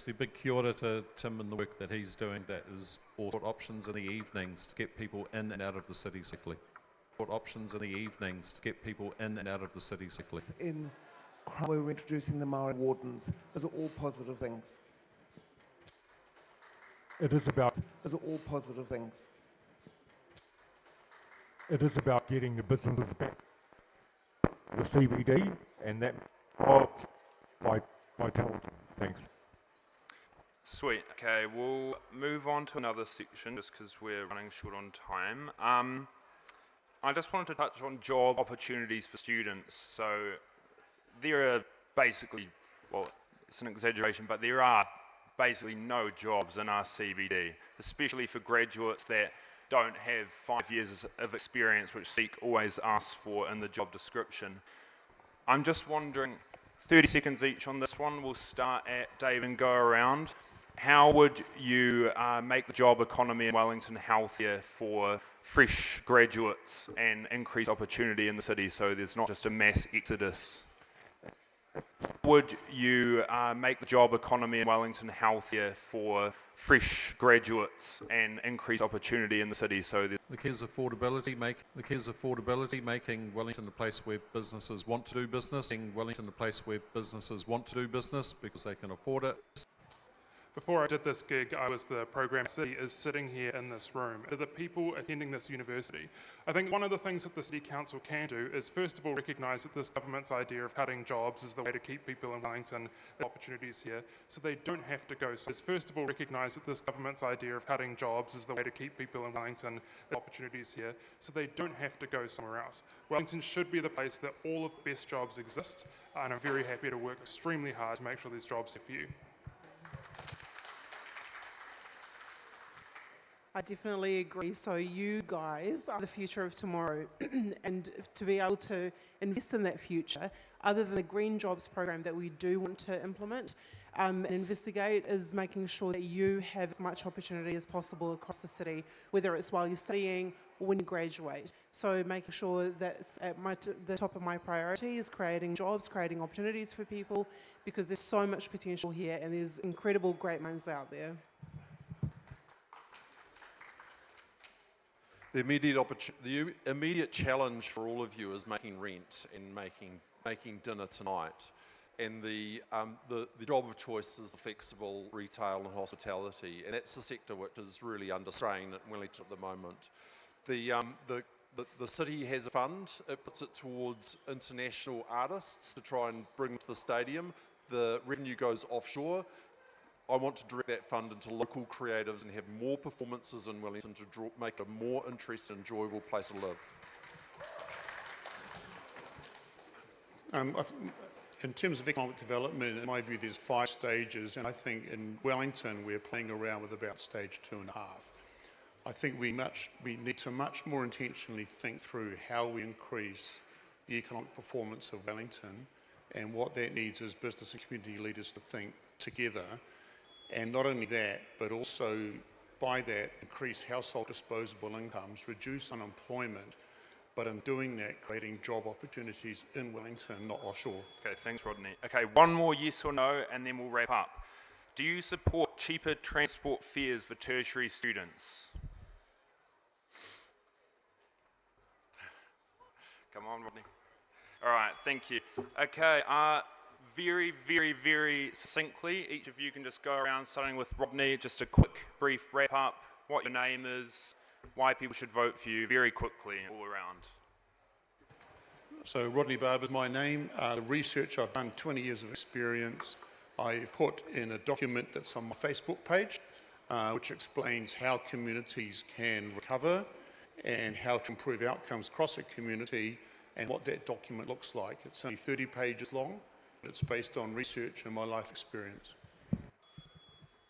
A big kia ora to Tim and the work that he's doing that is for options in the evenings to get people in and out of the city safely. Options in the evenings to get people in and out of the city safely. In crime, we're introducing the Maori wardens. Those are all positive things. It is about Those are all positive things. It is about getting the businesses back, the CBD, and that vitality. Thanks. Sweet. Okay, we'll move on to another section just because we're running short on time. I just wanted to touch on job opportunities for students. So there are basically, well, it's an exaggeration, but there are basically no jobs in our CBD, especially for graduates that don't have 5 years of experience, which SEEK always asks for in the job description. I'm just wondering, 30 seconds each on this one. We'll start at Dave and go around. How would you make the job economy in Wellington healthier for fresh graduates and increase opportunity in the city so there's not just a mass exodus? Would you make the job economy in Wellington healthier for fresh graduates and increase opportunity in the city so there's The key is affordability, making Wellington a place where businesses want to do business, making Wellington a place where businesses want to do business because they can afford it. Before I did this gig, I was the program city is sitting here in this room. To the people attending this university, I think one of the things that the City Council can do is first of all recognise that this government's idea of cutting jobs is the way to keep people in Wellington opportunities here, so they don't have to go. So first of all recognise that this government's idea of cutting jobs is the way to keep people in Wellington opportunities here, so they don't have to go somewhere else. Wellington should be the place that all of the best jobs exist, and I'm very happy to work extremely hard to make sure these jobs are for you. I definitely agree. So you guys are the future of tomorrow, and to be able to invest in that future, other than the Green Jobs program that we do want to implement and investigate, is making sure that you have as much opportunity as possible across the city, whether it's while you're studying or when you graduate. So making sure that's at the top of my priority is creating jobs, creating opportunities for people, because there's so much potential here and there's incredible great minds out there. The immediate challenge for all of you is making rent and making dinner tonight. And the job of choice is flexible retail and hospitality, and that's the sector which is really under strain at Wellington at the moment. The city has a fund. It puts it towards international artists to try and bring them to the stadium. The revenue goes offshore. I want to direct that fund into local creatives and have more performances in Wellington to make it a more interesting, enjoyable place to live. In terms of economic development, in my view, there's 5 stages, and I think in Wellington we're playing around with about stage 2.5. I think we need to much more intentionally think through how we increase the economic performance of Wellington, and what that needs is business and community leaders to think together. And not only that, but also by that, increase household disposable incomes, reduce unemployment, but in doing that, creating job opportunities in Wellington, not offshore. Okay, thanks, Rodney. Okay, one more yes or no, and then we'll wrap up. Do you support cheaper transport fares for tertiary students? Come on, Rodney. All right, thank you. Okay, very, very, very succinctly, each of you can just go around, starting with Rodney, just a quick, brief wrap-up, what your name is, why people should vote for you, very quickly, all around. So Rodney Barber is my name. The research I've done, 20 years of experience, I've put in a document that's on my Facebook page, which explains how communities can recover and how to improve outcomes across a community, and what that document looks like. It's only 30 pages long. It's based on research and my life experience.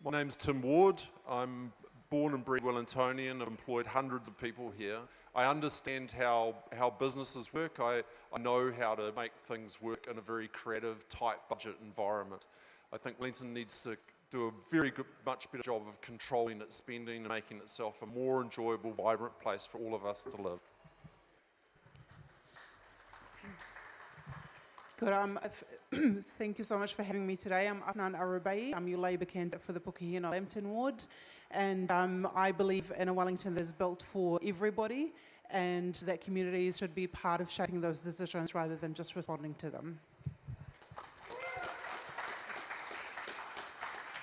My name's Tim Ward. I'm born and bred Wellingtonian. I've employed hundreds of people here. I understand how businesses work. I know how to make things work in a very creative, tight budget environment. I think Wellington needs to do a very good, much better job of controlling its spending and making itself a more enjoyable, vibrant place for all of us to live. Good. Thank you so much for having me today. I'm Afnan Al-Rubayee. I'm your Labour candidate for the Lambton Ward, and I believe in a Wellington that's built for everybody, and that communities should be part of shaping those decisions rather than just responding to them.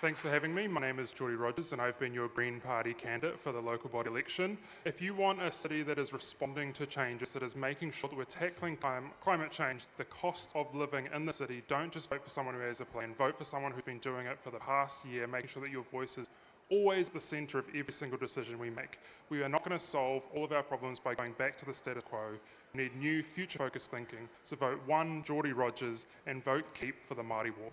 Thanks for having me. My name is Geordie Rogers, and I've been your Green Party candidate for the local body election. If you want a city that is responding to changes, that is making sure that we're tackling climate change, the cost of living in the city, don't just vote for someone who has a plan. Vote for someone who's been doing it for the past year, making sure that your voice is always at the centre of every single decision we make. We are not going to solve all of our problems by going back to the status quo. We need new, future-focused thinking. So vote 1 Geordie Rogers and vote KEEP for the Māori Ward.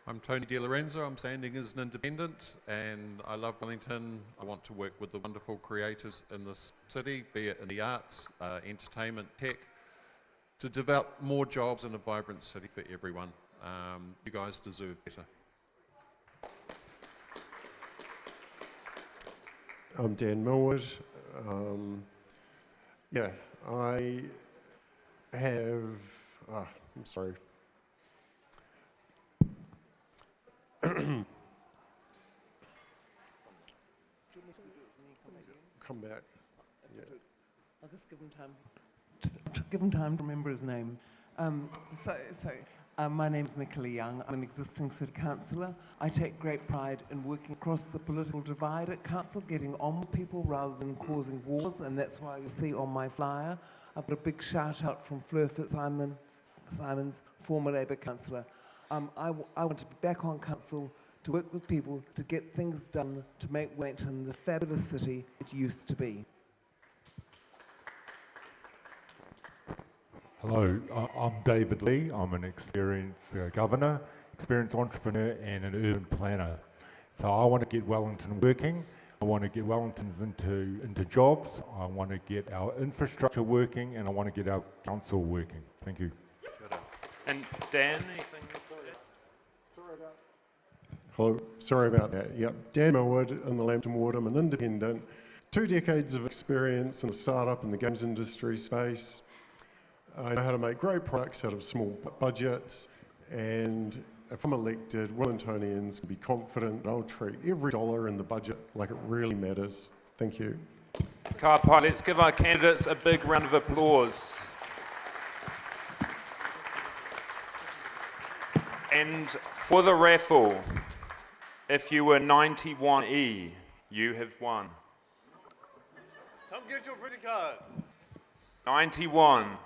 I'm Tony Di Lorenzo. I'm standing as an independent, and I love Wellington. I want to work with the wonderful creators in this city, be it in the arts, entertainment, tech, to develop more jobs in a vibrant city for everyone. You guys deserve better. I'm Dan Milward. Yeah, I have, I'm sorry. Come back. Yeah. I'll just give him time. Just give him time to remember his name. My name is Nicola Young. I'm an existing city councillor. I take great pride in working across the political divide at council, getting on with people rather than causing wars, and that's why you see on my flyer, I've got a big shout out from Fleur Fitzsimons, former Labour councillor. I want to be back on council to work with people to get things done to make Wellington the fabulous city it used to be. Hello, I'm David Lee. I'm an experienced governor, experienced entrepreneur and an urban planner. So I want to get Wellington working. I want to get Wellingtons into jobs. I want to get our infrastructure working, and I want to get our council working. Thank you. And Dan, anything? Hello, sorry about that. Yep, Dan Milward in the Lambton Ward. I'm an independent, 2 decades of experience in the startup and the games industry space. I know how to make great products out of small budgets, and if I'm elected, Wellingtonians can be confident that I'll treat every dollar in the budget like it really matters. Thank you. Ka pai, let's give our candidates a big round of applause. And for the raffle, if you were 91E, you have won. Come get your pretty card. 91.